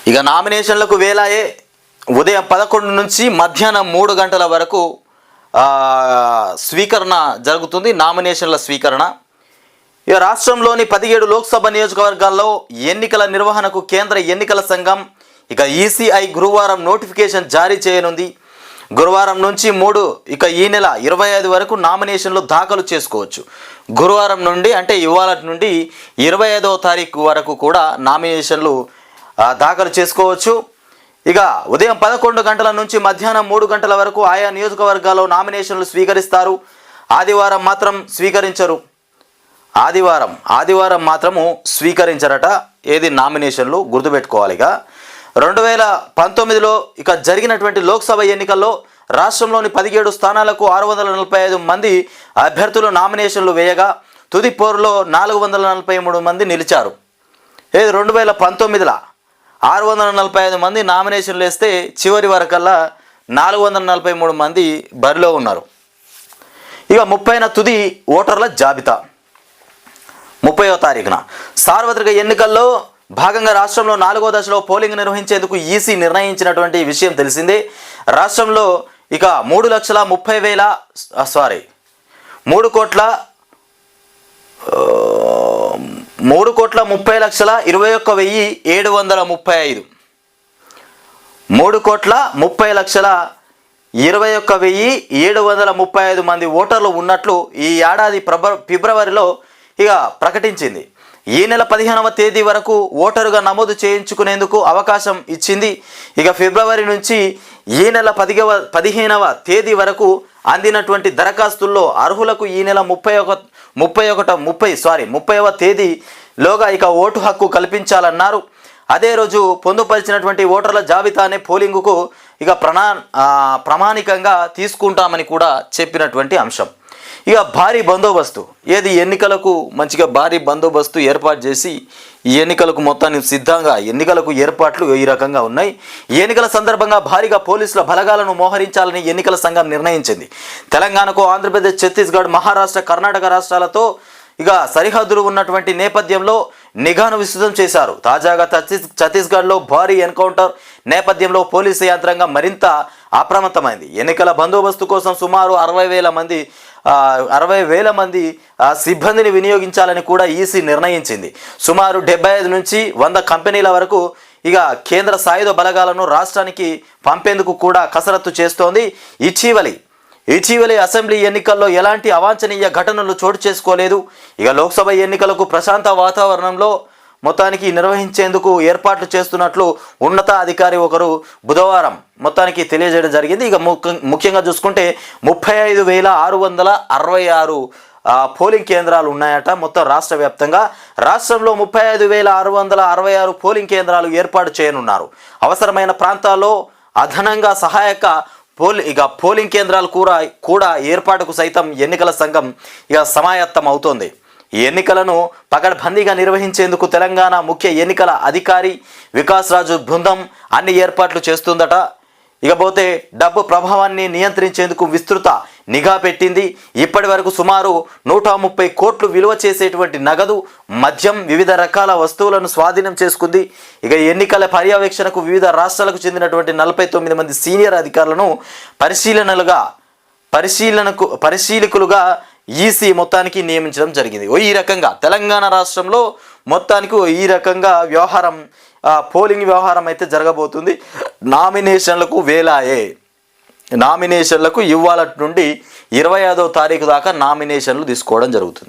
ఇక నామినేషన్లకు వేలాయే. ఉదయం 11 నుంచి మధ్యాహ్నం 3 గంటల వరకు స్వీకరణ జరుగుతుంది, నామినేషన్ల స్వీకరణ. ఇక రాష్ట్రంలోని 17 లోక్సభ నియోజకవర్గాల్లో ఎన్నికల నిర్వహణకు కేంద్ర ఎన్నికల సంఘం ఇక ఈసీఐ గురువారం నోటిఫికేషన్ జారీ చేయనుంది. గురువారం నుంచి ఈ నెల 25 వరకు నామినేషన్లు దాఖలు చేసుకోవచ్చు. గురువారం నుండి అంటే ఇవాళ నుండి 25వ తారీఖు వరకు కూడా నామినేషన్లు దాఖలు చేసుకోవచ్చు. ఇక ఉదయం 11 గంటల నుంచి మధ్యాహ్నం 3 గంటల వరకు ఆయా నియోజకవర్గాల్లో నామినేషన్లు స్వీకరిస్తారు. ఆదివారం మాత్రం స్వీకరించరు. ఆదివారం మాత్రము స్వీకరించరట. ఏది నామినేషన్లు గుర్తుపెట్టుకోవాలి. ఇక 2019లో ఇక జరిగినటువంటి లోక్సభ ఎన్నికల్లో రాష్ట్రంలోని 17 స్థానాలకు 645 మంది అభ్యర్థులు నామినేషన్లు వేయగా తుది పోరులో 443 మంది నిలిచారు. 2019లో 645 మంది నామినేషన్లు వేస్తే చివరి వరకల్లా 443 మంది బరిలో ఉన్నారు. ఇక 30న తుది ఓటర్ల జాబితా. 30వ తారీఖున సార్వత్రిక ఎన్నికల్లో భాగంగా రాష్ట్రంలో 4వ దశలో పోలింగ్ నిర్వహించేందుకు ఈసీ నిర్ణయించినటువంటి విషయం తెలిసిందే. రాష్ట్రంలో ఇక 3,30,21,735 3,30,21,735 మంది ఓటర్లు ఉన్నట్లు ఈ ఏడాది ఫిబ్రవరిలో ఇక ప్రకటించింది. ఈ నెల 15వ తేదీ వరకు ఓటరుగా నమోదు చేయించుకునేందుకు అవకాశం ఇచ్చింది. ఇక ఫిబ్రవరి నుంచి ఈ నెల 15వ తేదీ వరకు అందినటువంటి దరఖాస్తుల్లో అర్హులకు ఈ నెల 30వ తేదీలోగా ఇక ఓటు హక్కు కల్పించాలన్నారు. అదే రోజు పొందుపరిచినటువంటి ఓటర్ల జాబితానే పోలింగుకు ఇక ప్రామాణికంగా తీసుకుంటామని కూడా చెప్పినటువంటి అంశం. ఇక భారీ బందోబస్తు, ఏది ఎన్నికలకు మంచిగా భారీ బందోబస్తు ఏర్పాటు చేసి ఈ ఎన్నికలకు మొత్తానికి సిద్ధంగా ఎన్నికలకు ఏర్పాట్లు ఈ రకంగా ఉన్నాయి. ఈ ఎన్నికల సందర్భంగా భారీగా పోలీసుల బలగాలను మోహరించాలని ఎన్నికల సంఘం నిర్ణయించింది. తెలంగాణకు ఆంధ్రప్రదేశ్, ఛత్తీస్గఢ్, మహారాష్ట్ర, కర్ణాటక రాష్ట్రాలతో ఇక సరిహద్దులు ఉన్నటువంటి నేపథ్యంలో నిఘాను విస్తృతం చేశారు. తాజాగా ఛత్తీస్గఢ్లో భారీ ఎన్కౌంటర్ నేపథ్యంలో పోలీసు యంత్రాంగం మరింత అప్రమత్తమైంది. ఎన్నికల బందోబస్తు కోసం సుమారు 60,000 మంది సిబ్బందిని వినియోగించాలని కూడా ఈసీ నిర్ణయించింది. సుమారు 75 నుంచి 100 కంపెనీల వరకు ఇక కేంద్ర సాయుధ బలగాలను రాష్ట్రానికి పంపేందుకు కూడా కసరత్తు చేస్తోంది. ఇటీవలి అసెంబ్లీ ఎన్నికల్లో ఎలాంటి అవాంఛనీయ ఘటనలు చోటు చేసుకోలేదు. ఇక లోక్సభ ఎన్నికలకు ప్రశాంత వాతావరణంలో మొత్తానికి నిర్వహించేందుకు ఏర్పాట్లు చేస్తున్నట్లు ఉన్నత అధికారి ఒకరు బుధవారం మొత్తానికి తెలియజేయడం జరిగింది. ఇక ముఖ్యంగా చూసుకుంటే 35,666 పోలింగ్ కేంద్రాలు ఉన్నాయట మొత్తం రాష్ట్ర వ్యాప్తంగా. రాష్ట్రంలో 35,666 పోలింగ్ కేంద్రాలు ఏర్పాటు చేయనున్నారు. అవసరమైన ప్రాంతాల్లో అదనంగా సహాయక పోలింగ్ కేంద్రాలు కూడా ఏర్పాటుకు సైతం ఎన్నికల సంఘం ఇక సమాయత్తం అవుతోంది. ఈ ఎన్నికలను పకడ్బందీగా నిర్వహించేందుకు తెలంగాణ ముఖ్య ఎన్నికల అధికారి వికాస్ రాజు బృందం అన్ని ఏర్పాట్లు చేస్తుందట. ఇకపోతే డబ్బు ప్రభావాన్ని నియంత్రించేందుకు విస్తృత నిఘా పెట్టింది. ఇప్పటి వరకు సుమారు 130 కోట్లు విలువ చేసేటువంటి నగదు, మద్యం, వివిధ రకాల వస్తువులను స్వాధీనం చేసుకుంది. ఇక ఎన్నికల పర్యవేక్షణకు వివిధ రాష్ట్రాలకు చెందినటువంటి 49 మంది సీనియర్ అధికారులను పరిశీలకులుగా ఈసీ మొత్తానికి నియమించడం జరిగింది. ఈ రకంగా తెలంగాణ రాష్ట్రంలో మొత్తానికి ఈ రకంగా పోలింగ్ వ్యవహారం అయితే జరగబోతుంది. నామినేషన్లకు వేలాయే. నామినేషన్లకు ఇవాళ నుండి 25వ తారీఖు దాకా నామినేషన్లు తీసుకోవడం జరుగుతుంది.